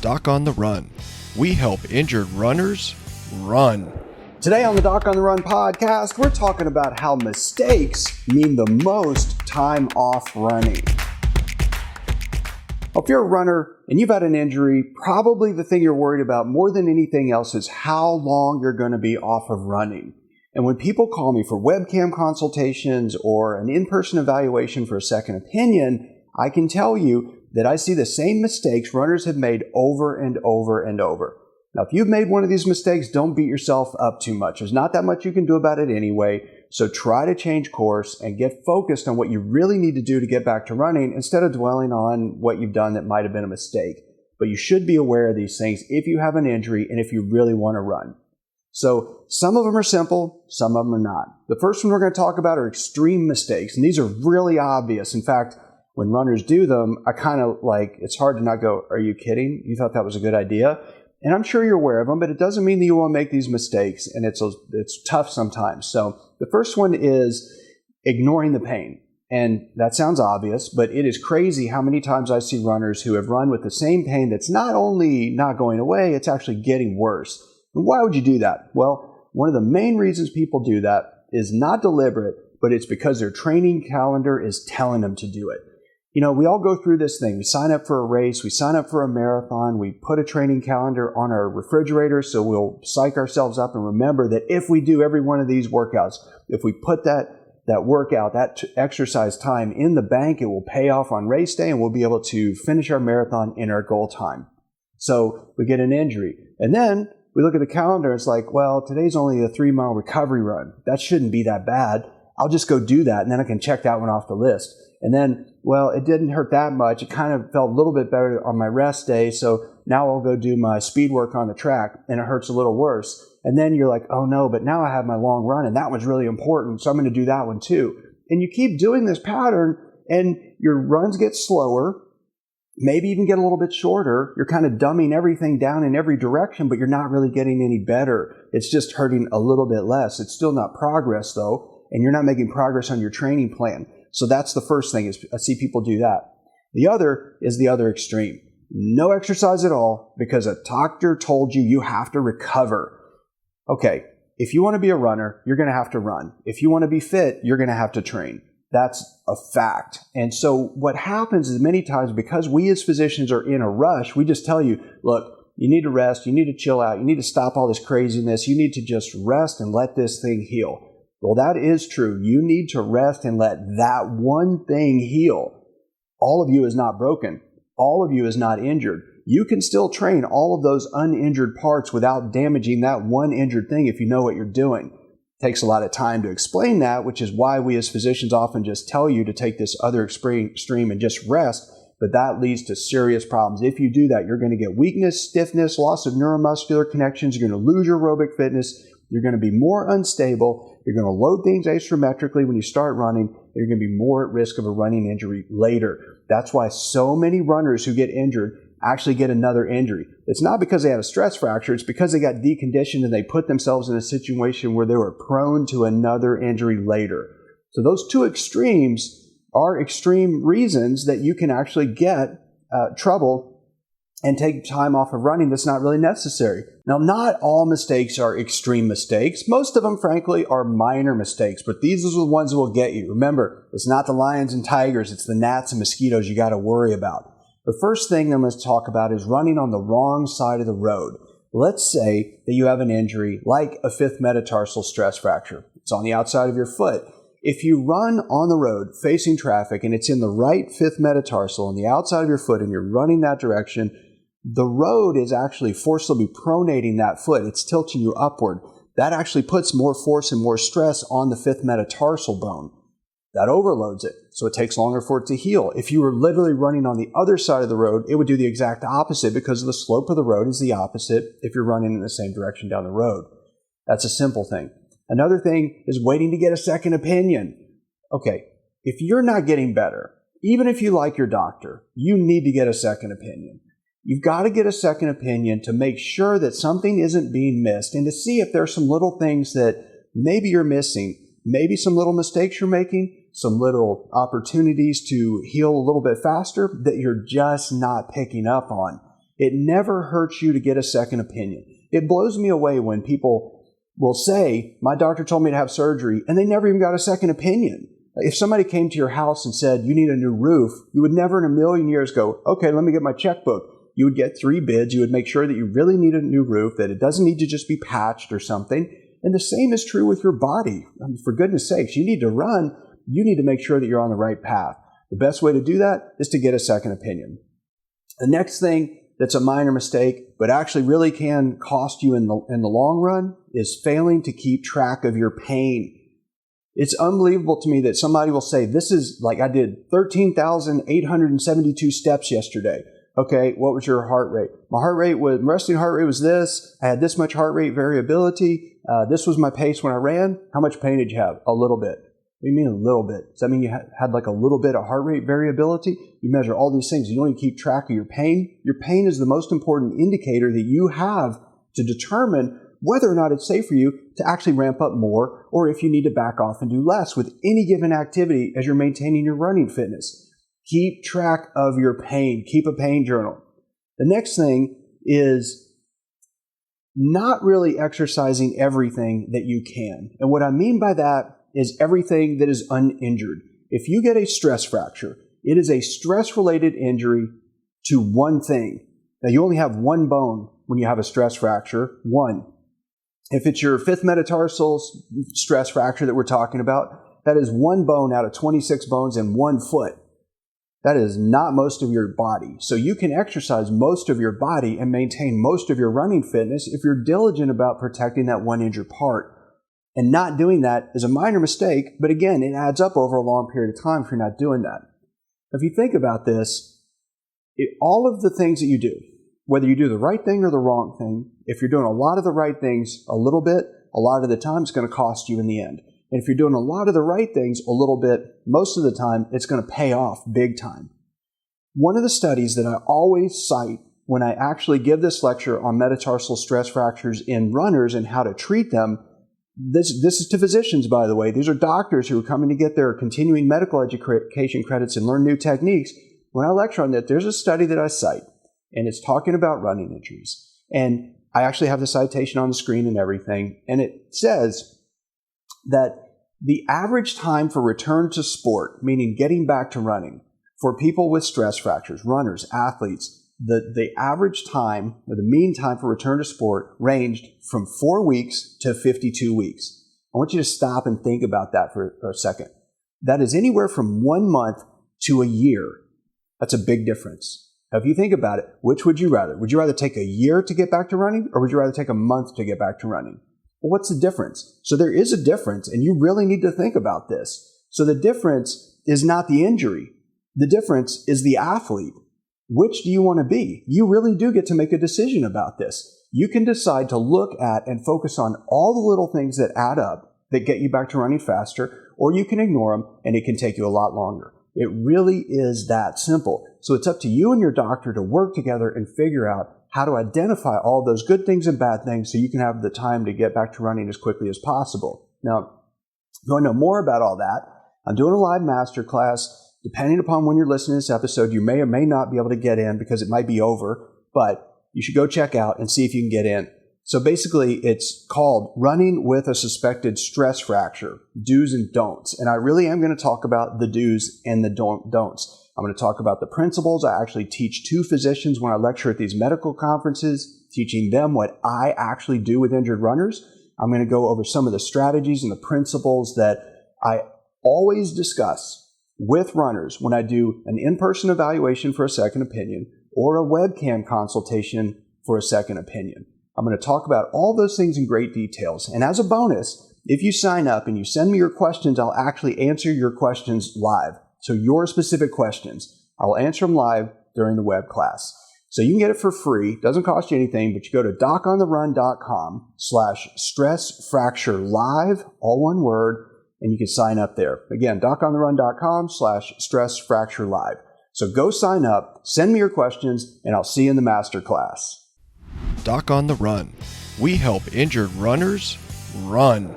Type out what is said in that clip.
Doc on the Run. We help injured runners run. Today on the Doc on the Run podcast, we're talking about how mistakes mean the most time off running. If you're a runner and you've had an injury, probably the thing you're worried about more than anything else is how long you're going to be off of running. And when people call me for webcam consultations or an in-person evaluation for a second opinion, I can tell you that I see the same mistakes runners have made over and over and over. Now, if you've made one of these mistakes, don't beat yourself up too much. There's not that much you can do about it anyway. So try to change course and get focused on what you really need to do to get back to running instead of dwelling on what you've done that might have been a mistake. But you should be aware of these things if you have an injury and if you really want to run. So some of them are simple, some of them are not. The first one we're going to talk about are extreme mistakes, and these are really obvious. In fact, when runners do them, I kind of it's hard to not go, are you kidding? You thought that was a good idea? And I'm sure you're aware of them, but it doesn't mean that you won't make these mistakes, and it's tough sometimes. So the first one is ignoring the pain. And that sounds obvious, but it is crazy how many times I see runners who have run with the same pain that's not only not going away, it's actually getting worse. And why would you do that? Well, one of the main reasons people do that is not deliberate, but it's because their training calendar is telling them to do it. You know, we all go through this thing. We sign up for a race, we sign up for a marathon, we put a training calendar on our refrigerator so we'll psych ourselves up and remember that if we do every one of these workouts, if we put that workout, that exercise time in the bank, it will pay off on race day and we'll be able to finish our marathon in our goal time. So we get an injury. And then we look at the calendar, it's like, well, today's only a 3-mile recovery run. That shouldn't be that bad. I'll just go do that and then I can check that one off the list. And then, well, it didn't hurt that much. It kind of felt a little bit better on my rest day. So now I'll go do my speed work on the track and it hurts a little worse. And then you're like, oh no, but now I have my long run and that one's really important. So I'm going to do that one too. And you keep doing this pattern and your runs get slower, maybe even get a little bit shorter. You're kind of dumbing everything down in every direction, but you're not really getting any better. It's just hurting a little bit less. It's still not progress though. And you're not making progress on your training plan. So that's the first thing is I see people do that. The other is the other extreme. No exercise at all because a doctor told you you have to recover. Okay, if you want to be a runner, you're going to have to run. If you want to be fit, you're going to have to train. That's a fact. And so what happens is many times because we as physicians are in a rush, we just tell you, look, you need to rest, you need to chill out, you need to stop all this craziness, you need to just rest and let this thing heal. Well, that is true. You need to rest and let that one thing heal. All of you is not broken. All of you is not injured. You can still train all of those uninjured parts without damaging that one injured thing if you know what you're doing. It takes a lot of time to explain that, which is why we as physicians often just tell you to take this other extreme and just rest, but that leads to serious problems. If you do that, you're going to get weakness, stiffness, loss of neuromuscular connections, you're going to lose your aerobic fitness, you're going to be more unstable, you're going to load things asymmetrically when you start running, and you're going to be more at risk of a running injury later. That's why so many runners who get injured actually get another injury. It's not because they had a stress fracture, it's because they got deconditioned and they put themselves in a situation where they were prone to another injury later. So those two extremes are extreme reasons that you can actually get trouble and take time off of running that's not really necessary. Now, not all mistakes are extreme mistakes. Most of them, frankly, are minor mistakes, but these are the ones that will get you. Remember, it's not the lions and tigers, it's the gnats and mosquitoes you got to worry about. The first thing I'm going to talk about is running on the wrong side of the road. Let's say that you have an injury like a fifth metatarsal stress fracture. It's on the outside of your foot. If you run on the road facing traffic and it's in the right fifth metatarsal on the outside of your foot and you're running that direction, the road is actually forcibly pronating that foot. It's tilting you upward. That actually puts more force and more stress on the fifth metatarsal bone. That overloads it, so it takes longer for it to heal. If you were literally running on the other side of the road, it would do the exact opposite because the slope of the road is the opposite if you're running in the same direction down the road. That's a simple thing. Another thing is waiting to get a second opinion. Okay, if you're not getting better, even if you like your doctor, you need to get a second opinion. You've got to get a second opinion to make sure that something isn't being missed and to see if there's some little things that maybe you're missing, maybe some little mistakes you're making, some little opportunities to heal a little bit faster that you're just not picking up on. It never hurts you to get a second opinion. It blows me away when people will say, my doctor told me to have surgery, and they never even got a second opinion. If somebody came to your house and said, you need a new roof, you would never in a million years go, okay, let me get my checkbook. You would get 3 bids. You would make sure that you really need a new roof, that it doesn't need to just be patched or something. And the same is true with your body. I mean, for goodness sakes, you need to run. You need to make sure that you're on the right path. The best way to do that is to get a second opinion. The next thing that's a minor mistake, but actually really can cost you in the long run, is failing to keep track of your pain. It's unbelievable to me that somebody will say, this is like I did 13,872 steps yesterday. Okay, what was your heart rate? My resting heart rate was this. I had this much heart rate variability. This was my pace when I ran. How much pain did you have? A little bit. What do you mean a little bit? Does that mean you had like a little bit of heart rate variability? You measure all these things. You don't even keep track of your pain. Your pain is the most important indicator that you have to determine whether or not it's safe for you to actually ramp up more, or if you need to back off and do less with any given activity as you're maintaining your running fitness. Keep track of your pain. Keep a pain journal. The next thing is not really exercising everything that you can. And what I mean by that is everything that is uninjured. If you get a stress fracture, it is a stress-related injury to one thing. Now, you only have one bone when you have a stress fracture, one. If it's your 5th metatarsal stress fracture that we're talking about, that is one bone out of 26 bones in one foot. That is not most of your body. So you can exercise most of your body and maintain most of your running fitness if you're diligent about protecting that one injured part. And not doing that is a minor mistake, but again, it adds up over a long period of time if you're not doing that. If you think about this, all of the things that you do, whether you do the right thing or the wrong thing, if you're doing a lot of the right things a little bit, a lot of the time it's going to cost you in the end. And if you're doing a lot of the right things a little bit, most of the time it's going to pay off big time. One of the studies that I always cite when I actually give this lecture on metatarsal stress fractures in runners and how to treat them, this is to physicians, by the way. These are doctors who are coming to get their continuing medical education credits and learn new techniques. When I lecture on that, there's a study that I cite, and it's talking about running injuries. And I actually have the citation on the screen and everything. And it says that the average time for return to sport, meaning getting back to running, for people with stress fractures, runners, athletes, the average time, or the mean time for return to sport ranged from 4 weeks to 52 weeks. I want you to stop and think about that for a second. That is anywhere from 1 month to a year. That's a big difference. Now, if you think about it, which would you rather? Would you rather take a year to get back to running, or would you rather take a month to get back to running? Well, what's the difference? So there is a difference, and you really need to think about this. So the difference is not the injury. The difference is the athlete. Which do you want to be? You really do get to make a decision about this. You can decide to look at and focus on all the little things that add up that get you back to running faster, or you can ignore them and it can take you a lot longer. It really is that simple. So it's up to you and your doctor to work together and figure out how to identify all those good things and bad things so you can have the time to get back to running as quickly as possible. Now, if you want to know more about all that, I'm doing a live masterclass. Depending upon when you're listening to this episode, you may or may not be able to get in because it might be over, but you should go check out and see if you can get in. So basically, it's called Running with a Suspected Stress Fracture, Do's and Don'ts. And I really am going to talk about the do's and the don'ts. I'm going to talk about the principles. I actually teach 2 physicians when I lecture at these medical conferences, teaching them what I actually do with injured runners. I'm going to go over some of the strategies and the principles that I always discuss with runners when I do an in-person evaluation for a second opinion or a webcam consultation for a second opinion. I'm going to talk about all those things in great details. And as a bonus, if you sign up and you send me your questions, I'll actually answer your questions live. So your specific questions, I'll answer them live during the web class. So you can get it for free. It doesn't cost you anything, but you go to docontherun.com/stressfracturelive, all one word, and you can sign up there. Again, docontherun.com/stressfracturelive. So go sign up, send me your questions, and I'll see you in the masterclass. Doc on the Run. We help injured runners run.